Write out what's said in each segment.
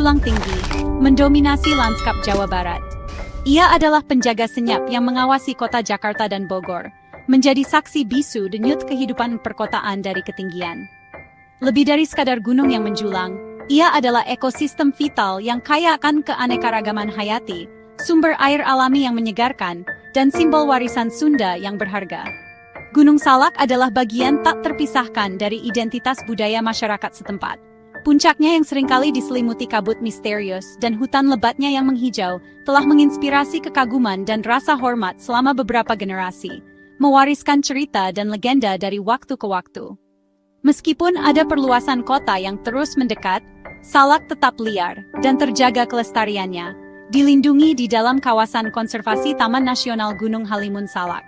menjulang tinggi, mendominasi lanskap Jawa Barat. Ia adalah penjaga senyap yang mengawasi kota Jakarta dan Bogor, menjadi saksi bisu denyut kehidupan perkotaan dari ketinggian. Lebih dari sekadar gunung yang menjulang, ia adalah ekosistem vital yang kaya akan keanekaragaman hayati, sumber air alami yang menyegarkan, dan simbol warisan Sunda yang berharga. Gunung Salak adalah bagian tak terpisahkan dari identitas budaya masyarakat setempat. Puncaknya yang seringkali diselimuti kabut misterius dan hutan lebatnya yang menghijau telah menginspirasi kekaguman dan rasa hormat selama beberapa generasi, mewariskan cerita dan legenda dari waktu ke waktu. Meskipun ada perluasan kota yang terus mendekat, Salak tetap liar dan terjaga kelestariannya, dilindungi di dalam kawasan konservasi Taman Nasional Gunung Halimun Salak.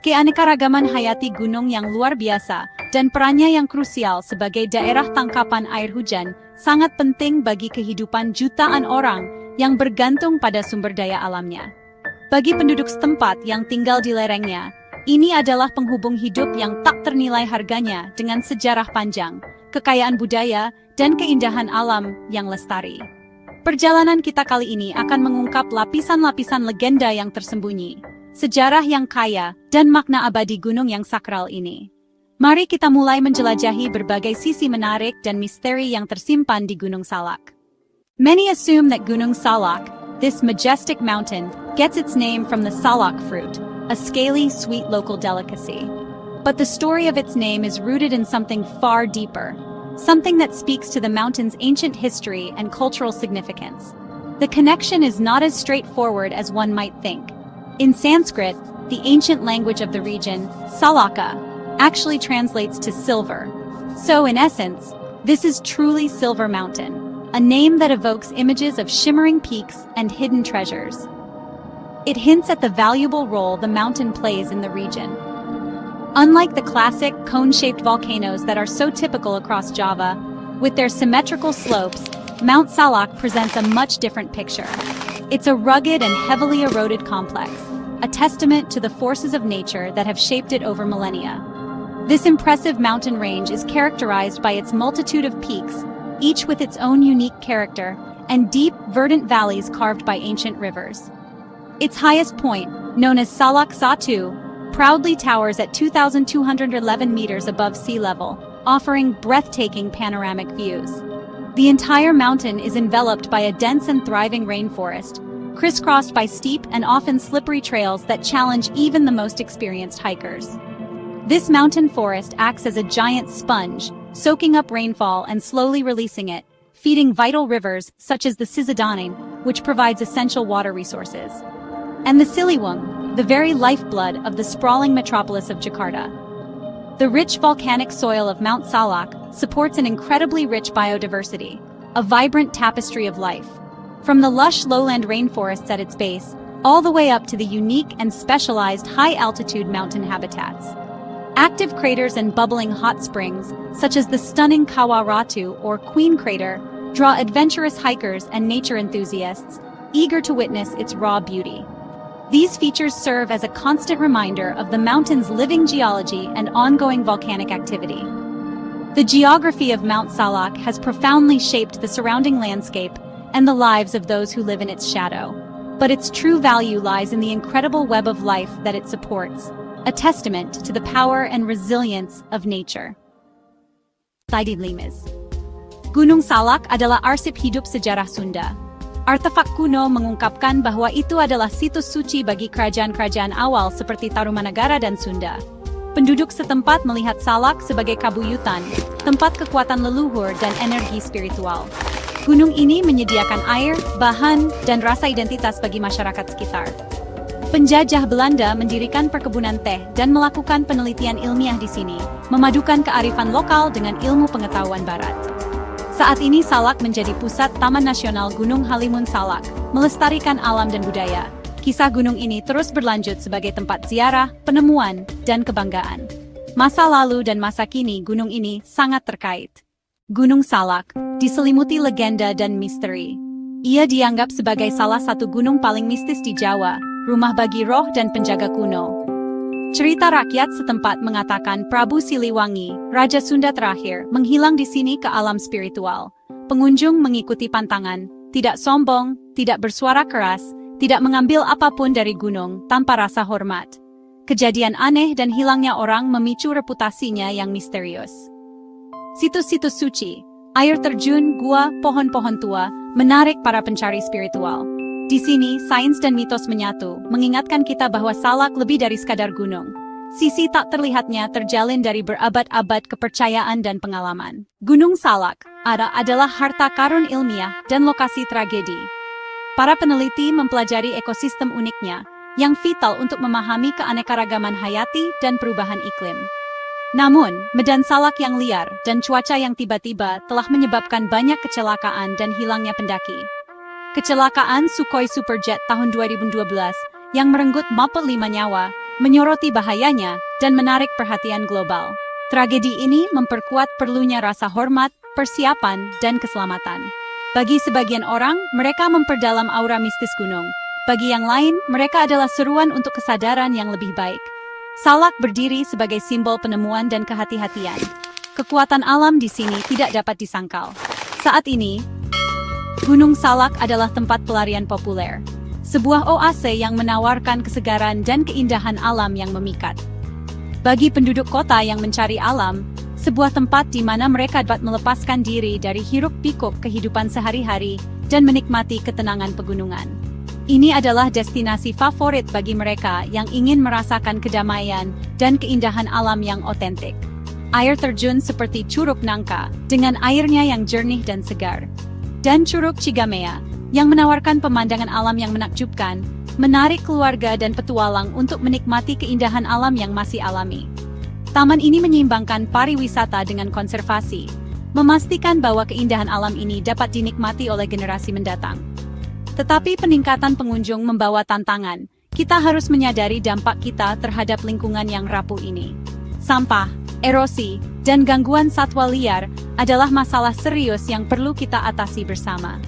Keanekaragaman hayati gunung yang luar biasa dan perannya yang krusial sebagai daerah tangkapan air hujan sangat penting bagi kehidupan jutaan orang yang bergantung pada sumber daya alamnya. Bagi penduduk setempat yang tinggal di lerengnya, ini adalah penghubung hidup yang tak ternilai harganya dengan sejarah panjang, kekayaan budaya, dan keindahan alam yang lestari. Perjalanan kita kali ini akan mengungkap lapisan-lapisan legenda yang tersembunyi, sejarah yang kaya, dan makna abadi gunung yang sakral ini. Mari kita mulai menjelajahi berbagai sisi menarik dan misteri yang tersimpan di Gunung Salak. Many assume that Gunung Salak, this majestic mountain, gets its name from the salak fruit, a scaly, sweet local delicacy. But the story of its name is rooted in something far deeper, something that speaks to the mountain's ancient history and cultural significance. The connection is not as straightforward as one might think. In Sanskrit, the ancient language of the region, Salaka, actually translates to silver. So in essence, this is truly Silver Mountain, a name that evokes images of shimmering peaks and hidden treasures. It hints at the valuable role the mountain plays in the region. Unlike the classic cone-shaped volcanoes that are so typical across Java, with their symmetrical slopes, Mount Salak presents a much different picture. It's a rugged and heavily eroded complex, a testament to the forces of nature that have shaped it over millennia. This impressive mountain range is characterized by its multitude of peaks, each with its own unique character, and deep, verdant valleys carved by ancient rivers. Its highest point, known as Salak Satu, proudly towers at 2,211 meters above sea level, offering breathtaking panoramic views. The entire mountain is enveloped by a dense and thriving rainforest, crisscrossed by steep and often slippery trails that challenge even the most experienced hikers. This mountain forest acts as a giant sponge, soaking up rainfall and slowly releasing it, feeding vital rivers such as the Sisadaning, which provides essential water resources, and the Siliwung, the very lifeblood of the sprawling metropolis of Jakarta. The rich volcanic soil of Mount Salak supports an incredibly rich biodiversity, a vibrant tapestry of life. From the lush lowland rainforests at its base, all the way up to the unique and specialized high-altitude mountain habitats. Active craters and bubbling hot springs, such as the stunning Kawaratu or Queen Crater, draw adventurous hikers and nature enthusiasts, eager to witness its raw beauty. These features serve as a constant reminder of the mountain's living geology and ongoing volcanic activity. The geography of Mount Salak has profoundly shaped the surrounding landscape and the lives of those who live in its shadow. But its true value lies in the incredible web of life that it supports, a testament to the power and resilience of nature. Saidid Limes. Gunung Salak adalah arsip hidup sejarah Sunda. Artefak kuno mengungkapkan bahwa itu adalah situs suci bagi kerajaan-kerajaan awal seperti Tarumanagara dan Sunda. Penduduk setempat melihat Salak sebagai kabuyutan, tempat kekuatan leluhur dan energi spiritual. Gunung ini menyediakan air, bahan, dan rasa identitas bagi masyarakat sekitar. Penjajah Belanda mendirikan perkebunan teh dan melakukan penelitian ilmiah di sini, memadukan kearifan lokal dengan ilmu pengetahuan barat. Saat ini Salak menjadi pusat Taman Nasional Gunung Halimun Salak, melestarikan alam dan budaya. Kisah gunung ini terus berlanjut sebagai tempat ziarah, penemuan, dan kebanggaan. Masa lalu dan masa kini gunung ini sangat terkait. Gunung Salak diselimuti legenda dan misteri. Ia dianggap sebagai salah satu gunung paling mistis di Jawa, rumah bagi roh dan penjaga kuno. Cerita rakyat setempat mengatakan Prabu Siliwangi, Raja Sunda terakhir, menghilang di sini ke alam spiritual. Pengunjung mengikuti pantangan, tidak sombong, tidak bersuara keras, tidak mengambil apapun dari gunung tanpa rasa hormat. Kejadian aneh dan hilangnya orang memicu reputasinya yang misterius. Situs-situs suci, air terjun, gua, pohon-pohon tua, menarik para pencari spiritual. Di sini, sains dan mitos menyatu, mengingatkan kita bahwa Salak lebih dari sekadar gunung. Sisi tak terlihatnya terjalin dari berabad-abad kepercayaan dan pengalaman. Gunung Salak adalah harta karun ilmiah dan lokasi tragedi. Para peneliti mempelajari ekosistem uniknya, yang vital untuk memahami keanekaragaman hayati dan perubahan iklim. Namun, medan Salak yang liar dan cuaca yang tiba-tiba telah menyebabkan banyak kecelakaan dan hilangnya pendaki. Kecelakaan Sukhoi Superjet tahun 2012 yang merenggut 45 nyawa, menyoroti bahayanya dan menarik perhatian global. Tragedi ini memperkuat perlunya rasa hormat, persiapan, dan keselamatan. Bagi sebagian orang, mereka memperdalam aura mistis gunung. Bagi yang lain, mereka adalah seruan untuk kesadaran yang lebih baik. Salak berdiri sebagai simbol penemuan dan kehati-hatian. Kekuatan alam di sini tidak dapat disangkal. Saat ini, Gunung Salak adalah tempat pelarian populer. Sebuah oase yang menawarkan kesegaran dan keindahan alam yang memikat. Bagi penduduk kota yang mencari alam, sebuah tempat di mana mereka dapat melepaskan diri dari hiruk-pikuk kehidupan sehari-hari dan menikmati ketenangan pegunungan. Ini adalah destinasi favorit bagi mereka yang ingin merasakan kedamaian dan keindahan alam yang otentik. Air terjun seperti Curug Nangka, dengan airnya yang jernih dan segar. Dan Curug Cigamea, yang menawarkan pemandangan alam yang menakjubkan, menarik keluarga dan petualang untuk menikmati keindahan alam yang masih alami. Taman ini menyeimbangkan pariwisata dengan konservasi, memastikan bahwa keindahan alam ini dapat dinikmati oleh generasi mendatang. Tetapi peningkatan pengunjung membawa tantangan. Kita harus menyadari dampak kita terhadap lingkungan yang rapuh ini. Sampah, erosi, dan gangguan satwa liar adalah masalah serius yang perlu kita atasi bersama.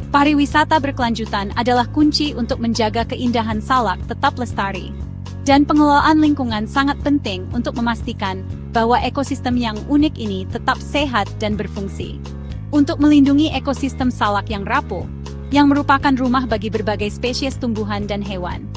Pariwisata berkelanjutan adalah kunci untuk menjaga keindahan Salak tetap lestari. Dan pengelolaan lingkungan sangat penting untuk memastikan bahwa ekosistem yang unik ini tetap sehat dan berfungsi. Untuk melindungi ekosistem Salak yang rapuh, yang merupakan rumah bagi berbagai spesies tumbuhan dan hewan.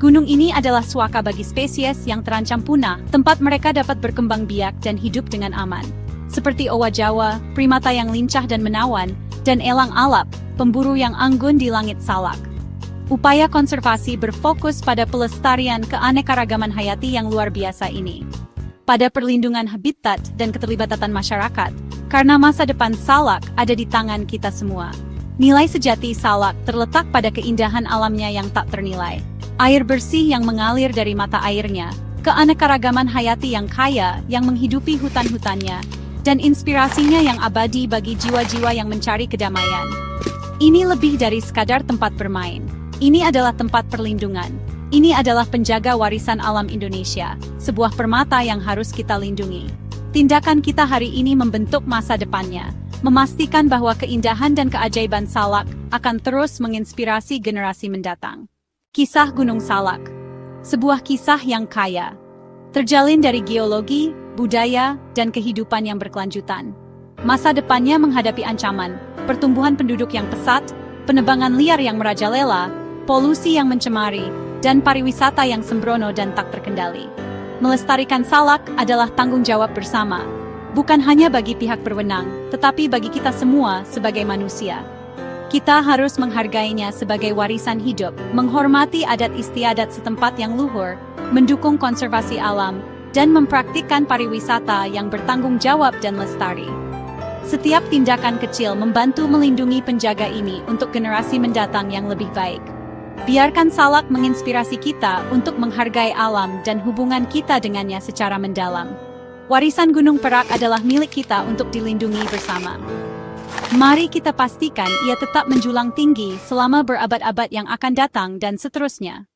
Gunung ini adalah suaka bagi spesies yang terancam punah, tempat mereka dapat berkembang biak dan hidup dengan aman. Seperti owa Jawa, primata yang lincah dan menawan, dan elang alap, pemburu yang anggun di langit Salak. Upaya konservasi berfokus pada pelestarian keanekaragaman hayati yang luar biasa ini. Pada perlindungan habitat dan keterlibatan masyarakat, karena masa depan Salak ada di tangan kita semua. Nilai sejati Salak terletak pada keindahan alamnya yang tak ternilai. Air bersih yang mengalir dari mata airnya, keanekaragaman hayati yang kaya yang menghidupi hutan-hutannya, dan inspirasinya yang abadi bagi jiwa-jiwa yang mencari kedamaian. Ini lebih dari sekadar tempat bermain. Ini adalah tempat perlindungan. Ini adalah penjaga warisan alam Indonesia, sebuah permata yang harus kita lindungi. Tindakan kita hari ini membentuk masa depannya, memastikan bahwa keindahan dan keajaiban Salak akan terus menginspirasi generasi mendatang. Kisah Gunung Salak, sebuah kisah yang kaya, terjalin dari geologi, budaya, dan kehidupan yang berkelanjutan. Masa depannya menghadapi ancaman, pertumbuhan penduduk yang pesat, penebangan liar yang merajalela, polusi yang mencemari, dan pariwisata yang sembrono dan tak terkendali. Melestarikan Salak adalah tanggung jawab bersama, bukan hanya bagi pihak berwenang, tetapi bagi kita semua sebagai manusia. Kita harus menghargainya sebagai warisan hidup, menghormati adat istiadat setempat yang luhur, mendukung konservasi alam, dan mempraktikkan pariwisata yang bertanggung jawab dan lestari. Setiap tindakan kecil membantu melindungi penjaga ini untuk generasi mendatang yang lebih baik. Biarkan Salak menginspirasi kita untuk menghargai alam dan hubungan kita dengannya secara mendalam. Warisan Gunung Perak adalah milik kita untuk dilindungi bersama. Mari kita pastikan ia tetap menjulang tinggi selama berabad-abad yang akan datang dan seterusnya.